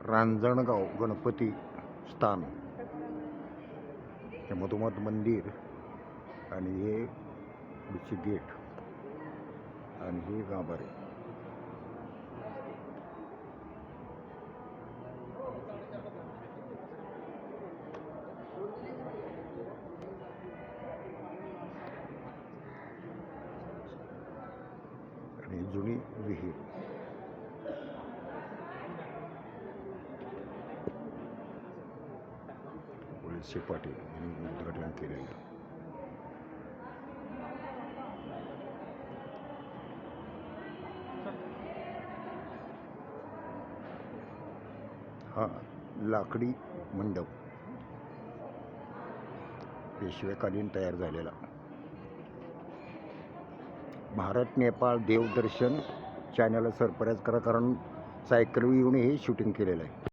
रांजणगाव गणपती स्थान, हे मधोमध मंदिर आणि हे पुढची गेट आणि हे गाभारे. आणि जुनी विहीर. पोलीस शिपाटी यांनी उद्घाटन केलेलं. हा लाकडी मंडप पेशवेकालीन तयार झालेला. भारत नेपाळ देवदर्शन चॅनलला सरप्राईज करा, कारण सायकल येऊन हे शूटिंग केलेलं आहे.